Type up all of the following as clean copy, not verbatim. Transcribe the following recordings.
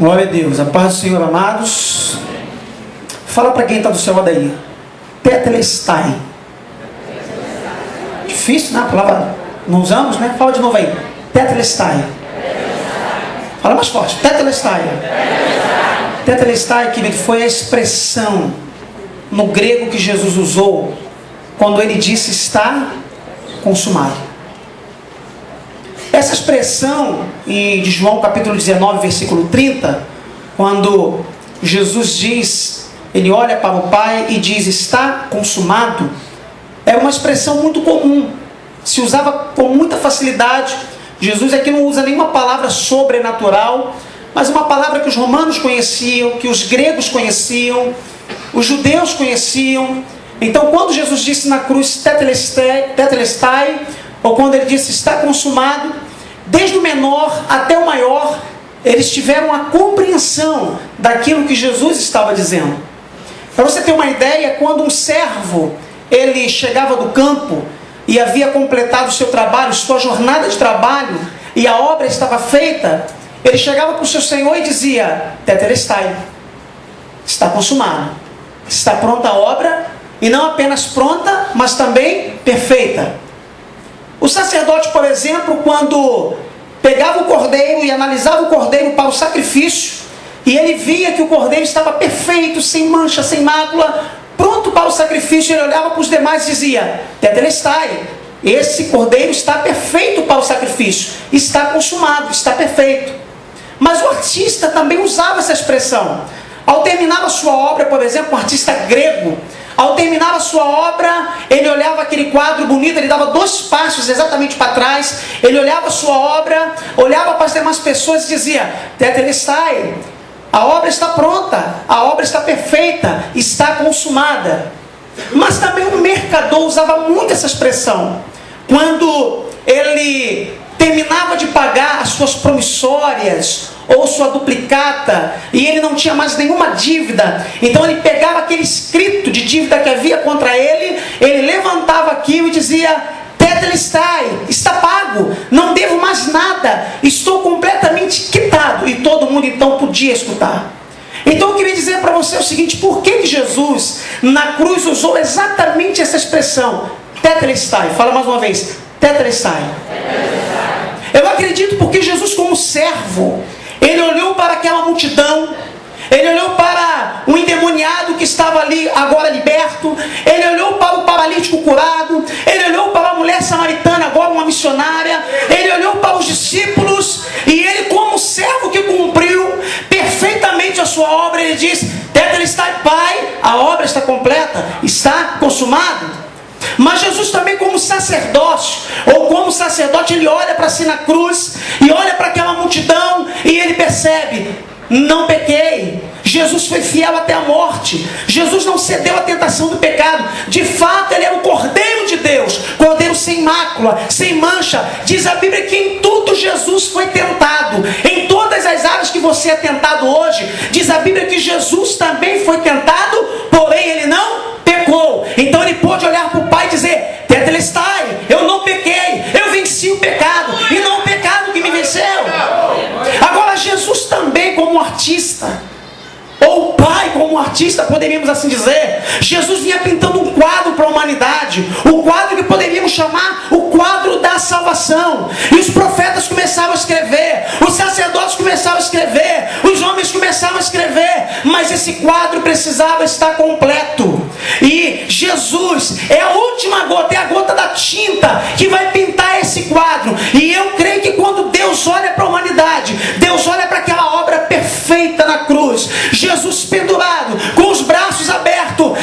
Glória a Deus. A paz do Senhor, amados. Fala para quem está do seu lado aí. Tetelestai. Difícil, né? A palavra não usamos, né? Fala de novo aí. Tetelestai. Fala mais forte. Tetelestai. Tetelestai, que foi a expressão no grego que Jesus usou quando ele disse está consumado. Essa expressão de João capítulo 19, versículo 30, quando Jesus diz, ele olha para o Pai e diz está consumado, é uma expressão muito comum, se usava com muita facilidade. Jesus aqui não usa nenhuma palavra sobrenatural, mas uma palavra que os romanos conheciam, que os gregos conheciam, os judeus conheciam. Então quando Jesus disse na cruz tetelestai, ou quando ele disse está consumado, desde o menor até o maior, eles tiveram a compreensão daquilo que Jesus estava dizendo. Para você ter uma ideia, quando um servo, ele chegava do campo e havia completado o seu trabalho, sua jornada de trabalho, e a obra estava feita, ele chegava para o seu senhor e dizia, tetelestai, está consumado, está pronta a obra, e não apenas pronta, mas também perfeita. O sacerdote, por exemplo, quando pegava o cordeiro e analisava o cordeiro para o sacrifício, e ele via que o cordeiro estava perfeito, sem mancha, sem mácula, pronto para o sacrifício, ele olhava para os demais e dizia, tetelestai, esse cordeiro está perfeito para o sacrifício, está consumado, está perfeito. Mas o artista também usava essa expressão. Ao terminar a sua obra, por exemplo, um artista grego, ao terminar a sua obra, ele olhava aquele quadro bonito, ele dava 2 passos exatamente para trás, ele olhava a sua obra, olhava para as demais pessoas e dizia, tetelestai, a obra está pronta, a obra está perfeita, está consumada. Mas também o mercador usava muito essa expressão. Quando ele terminava de pagar as suas promissórias ou sua duplicata e ele não tinha mais nenhuma dívida, então ele pegava aquele escrito de dívida que havia contra ele, ele levantava aquilo e dizia, tetelestai, está pago, não devo mais nada, estou completamente quitado. E todo mundo então podia escutar. Então eu queria dizer para você o seguinte, por que Jesus na cruz usou exatamente essa expressão, tetelestai? Fala mais uma vez, tetelestai. Eu acredito porque Jesus, como servo, ele olhou para aquela multidão, ele olhou para o endemoniado que estava ali agora liberto, ele olhou para o paralítico curado, ele olhou para a mulher samaritana, agora uma missionária, ele olhou para os discípulos, e ele, como servo que cumpriu perfeitamente a sua obra, ele diz, tetelestai, Pai, a obra está completa, está consumado. Mas Jesus também como sacerdote, ele olha para si na cruz, e olha para aquela multidão, e ele percebe, não pequei. Jesus foi fiel até a morte. Jesus não cedeu à tentação do pecado. De fato, ele é o Cordeiro de Deus, Cordeiro sem mácula, sem mancha. Diz a Bíblia que em tudo Jesus foi tentado. Em todas as áreas que você é tentado hoje, diz a Bíblia que Jesus também foi tentado, porém ele não pecou. Então ele pôde olhar para o Pai e dizer, tetelestai, eu não pequei, eu venci o pecado, e não o pecado que me venceu. Agora Jesus também como artista, ou o Pai como artista, poderíamos assim dizer, Jesus vinha pintando um quadro para a humanidade, o quadro que poderíamos chamar o quadro da salvação. E os profetas começavam a escrever, os sacerdotes começavam a escrever, os homens começavam a escrever, mas esse quadro precisava estar completo. E Jesus é a última gota, é a gota da tinta que vai pintar esse quadro. E eu creio que quando Deus olha para a humanidade, Deus olha para aquela obra perfeita na cruz, Jesus pendurado, com os braços abertos,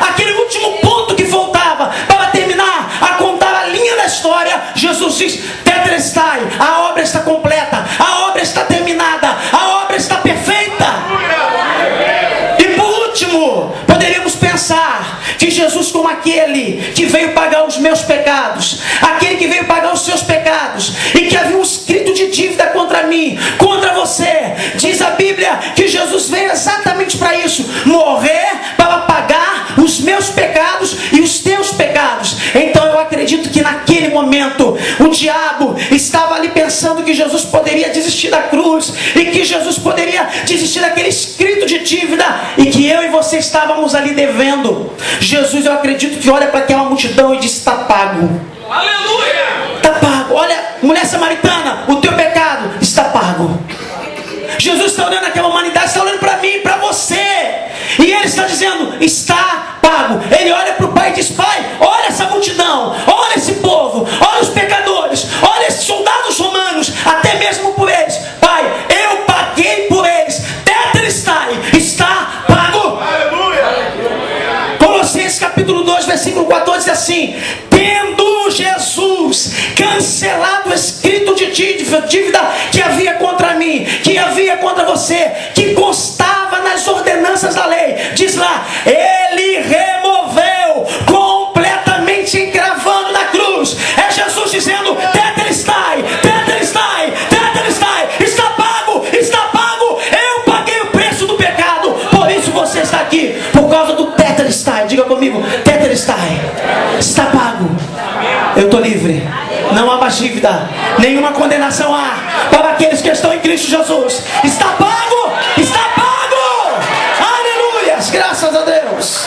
aquele último ponto que faltava para terminar a contar a linha da história, Jesus diz, tetelestai, a obra está completa, a obra está terminada, a obra está perfeita. E por último, poderíamos pensar que Jesus, como aquele que veio pagar os meus pecados, aquele que veio pagar os seus pecados, e que havia um escrito de dívida contra mim, contra você, diz a Bíblia que Jesus veio exatamente para isso, morrer para pagar os meus pecados e os teus pecados. Então eu acredito que naquele momento o diabo estava ali pensando que Jesus poderia desistir da cruz, e que Jesus poderia desistir daquele escrito de dívida, e que eu e você estávamos ali devendo. Jesus, eu acredito que olha para aquela multidão e diz: está pago. Aleluia! Está pago. Olha, mulher samaritana, o teu pecado está pago. Jesus está olhando aquela humanidade, está olhando para mim, para você, e Ele está dizendo: está pago. Ele olha para o Pai e diz: Pai, olha essa multidão, olha esse povo, olha os pecadores, olha esses soldados romanos, até mesmo por eles. Pai, eu paguei por eles. Tetelestai, está pago. Colossenses capítulo 2, versículo 14 diz assim: tendo Jesus cancelado o escrito de dívida que havia contra mim, que havia contra você, que constava nas ordenanças da lei, diz lá, Ele removeu completamente, encravando na cruz. É Jesus dizendo: tetelestai, tetelestai, tetelestai, está pago, está pago. Eu paguei o preço do pecado, por isso você está aqui, por causa do tetelestai. Diga comigo: tetelestai, está pago. Eu estou livre, não há mais dívida, nenhuma condenação há para aqueles que estão em Cristo Jesus. Está pago, está pago. Aleluias, graças a Deus.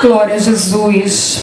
Glória a Jesus.